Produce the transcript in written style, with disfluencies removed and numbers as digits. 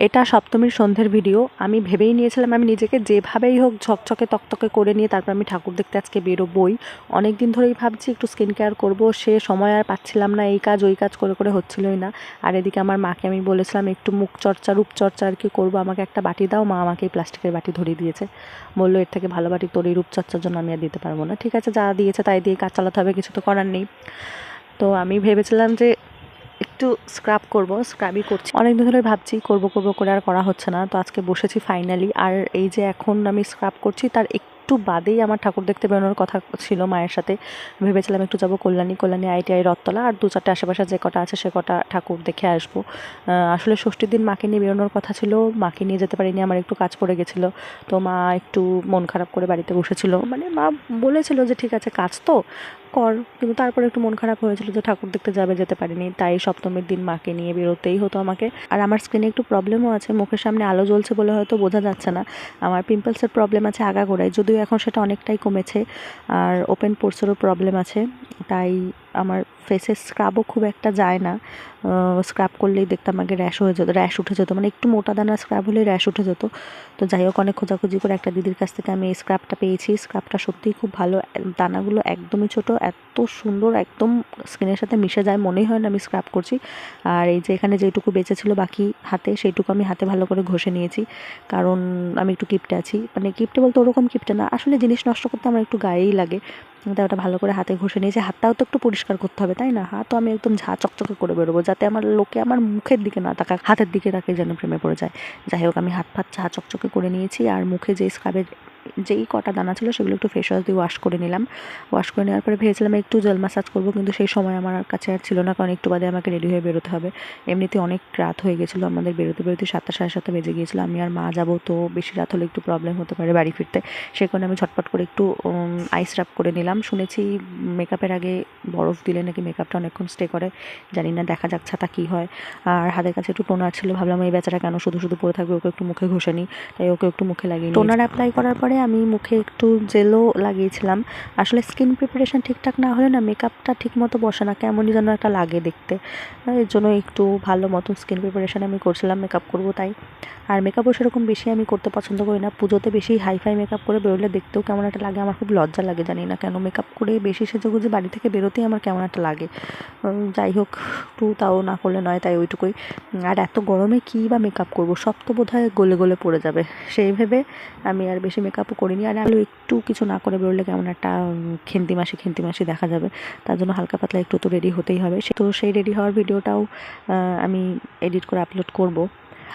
এটা সপ্তমীর সন্ধ্যের ভিডিও। আমি ভেবেই নিয়েছিলাম আমি নিজেকে যেভাবেই হোক ঝকঝকে তকতকে করে নিয়ে তারপর আমি ঠাকুর দেখতে আজকে বেরোবই। অনেক দিন ধরেই ভাবছি একটু স্কিন কেয়ার করবো, সে সময় আর পাচ্ছিলাম না, এই কাজ ওই কাজ করে করে হচ্ছিলই না। আর এদিকে আমার মাকে আমি বলেছিলাম একটু মুখচর্চা রূপচর্চা আর কি করবো, আমাকে একটা বাটি দাও। মা আমাকে এই প্লাস্টিকের বাটি ধরিয়ে দিয়েছে, বললো এর থেকে ভালো বাটি তোর এই রূপচর্চার জন্য আমি আর দিতে পারবো না। ঠিক আছে, যা দিয়েছে তাই দিয়ে কাজ চালাতে হবে, কিছু তো করার নেই। তো আমি ভেবেছিলাম যে একটু স্ক্রাব করব, স্ক্রাবই করছি। অনেকদিন ধরে ভাবছি করব করব করে আর করা হচ্ছে না, তো আজকে বসেছি ফাইনালি। আর এই যে এখন আমি স্ক্রাব করছি তার একটু বাদেই আমার ঠাকুর দেখতে বেরোনোর কথা ছিল মায়ের সাথে। ভেবেছিলাম একটু যাবো কল্যাণী ITI রথতলা আর 2-4টে আশেপাশে যে কটা আছে সে কটা ঠাকুর দেখে আসবো। আসলে ষষ্ঠীর দিন মাকে নিয়ে বেরোনোর কথা ছিল, মাকে নিয়ে যেতে পারিনি, আমার একটু কাজ পড়ে গেছিলো। তো মা একটু মন খারাপ করে বাড়িতে বসেছিল, মানে মা বলেছিল যে ঠিক আছে কাজ তো কর, কিন্তু তারপরে একটু মন খারাপ হয়েছিল যে ঠাকুর দেখতে যেতে পারিনি। তাই সপ্তমীর দিন মাকে নিয়ে বেরোতেই হতো আমাকে। আর আমার স্কিনে একটু প্রবলেমও আছে, মুখের সামনে আলো জ্বলছে বলে হয়তো বোঝা যাচ্ছে না। আমার পিম্পলসের প্রবলেম আছে আগাগোড়ায়, যদিও এখন সেটা অনেকটাই কমেছে। আর ওপেন পোর্সেরও প্রবলেম আছে, তাই আমার ফেসে স্ক্রাবও খুব একটা যায় না। স্ক্রাব করলেই দেখতাম আগে র্যাশ উঠে যেত, মানে একটু মোটা দানা স্ক্রাব হলেই র্যাশ উঠে যেত। তো যাই হোক, অনেক খোঁজাখুঁজি করে একটা দিদির কাছ থেকে আমি এই স্ক্রাবটা পেয়েছি। স্ক্রাবটা সত্যিই খুব ভালো, দানাগুলো একদমই ছোট, এত সুন্দর, একদম স্কিনের সাথে মিশে যায়, মনেই হয় না আমি স্ক্রাব করছি। আর এই যে এখানে যেটুকু বেঁচে ছিল বাকি হাতে, সেইটুকু আমি হাতে ভালো করে ঘষে নিয়েছি, কারণ আমি একটু কিপটে আছি। মানে কিপটে বলতে ওরকম কিপটে না, আসলে জিনিস নষ্ট করতে আমার একটু গায়েই লাগে। তাই ওটা ভালো করে হাতে ঘষে নিয়েছি। হাতটাও তো একটু পরিষ্কার করতে হবে, তাই না? হাতও আমি একদম ঝা চকচকে করে বেরোবো, যাতে আমার লোকে আমার মুখের দিকে না তাকায়, হাতের দিকে তাকে যেন প্রেমে পড়ে যায়। যাই হোক, আমি হাত ঝা চকচকে করে নিয়েছি। আর মুখে যে স্ক্রাবের যেই কটা দানা ছিল সেগুলো একটু ফেস ওয়াশ দিয়ে ওয়াশ করে নিলাম। ওয়াশ করে নেওয়ার পরে ভেবেছিলাম একটু জেল ম্যাসাজ করবো, কিন্তু সেই সময় আমার কাছে আর ছিল না, কারণ একটু বাদে আমাকে রেডি হয়ে বেরোতে হবে। এমনিতে অনেক রাত হয়ে গেছিলো, আমাদের বেরোতে 7টা 7:30 বেজে গিয়েছিলো। আমি আর মা যাবো, তো বেশি রাত হলে একটু প্রবলেম হতে পারে বাড়ি ফিরতে। সে কারণে আমি ঝটপট করে একটু আইস রাব করে নিলাম। শুনেছি মেকআপের আগে বরফ দিলে নাকি মেকআপটা অনেকক্ষণ স্টে করে, জানি না, দেখা যাক ছাতা কী হয়। আর হাতের কাছে একটু টোনার ছিল, ভাবলাম এই বেচারা কেন শুধু শুধু পরে থাকবে, ওকে একটু মুখে ঘষে নিই। তাই ওকে একটু মুখে লাগিয়ে টোনার অ্যাপ্লাই করার পরে আমি মুখে একটু জেলও লাগিয়েছিলাম। আসলে স্কিন প্রিপারেশন ঠিকঠাক না হলে না মেকআপটা ঠিক মতো বসে না, কেমনই যেন একটা লাগে দেখতে। এর জন্য একটু ভালো মতো স্কিন প্রিপারেশন আমি করছিলাম, মেকআপ করবো তাই। আর মেকআপও সেরকম বেশি আমি করতে পছন্দ করি না, পুজোতে বেশি হাইফাই মেকআপ করে বেরোলে দেখতেও কেমন একটা লাগে, আমার খুব লজ্জা লাগে, জানি না কেন। মেকআপ করে বেশি সেজেগুজে বাড়ি থেকে বেরোতেই আমার কেমন একটা লাগে। যাই হোক, একটু তাও না করলে নয়, তাই ওইটুকুই। আর এত গরমে কী বা মেকআপ করবো, সব তো বোধহয় গলে গলে পড়ে যাবে, সেই ভেবে আমি আর বেশি মেকআপও করিনি। আর আলো একটু কিছু না করে বেরোলে কেমন একটা খেন্তি মাসি দেখা যাবে, তার জন্য হালকা পাতলা একটু তো রেডি হতেই হবে। তো সেই রেডি হওয়ার ভিডিওটাও আমি এডিট করে আপলোড করব।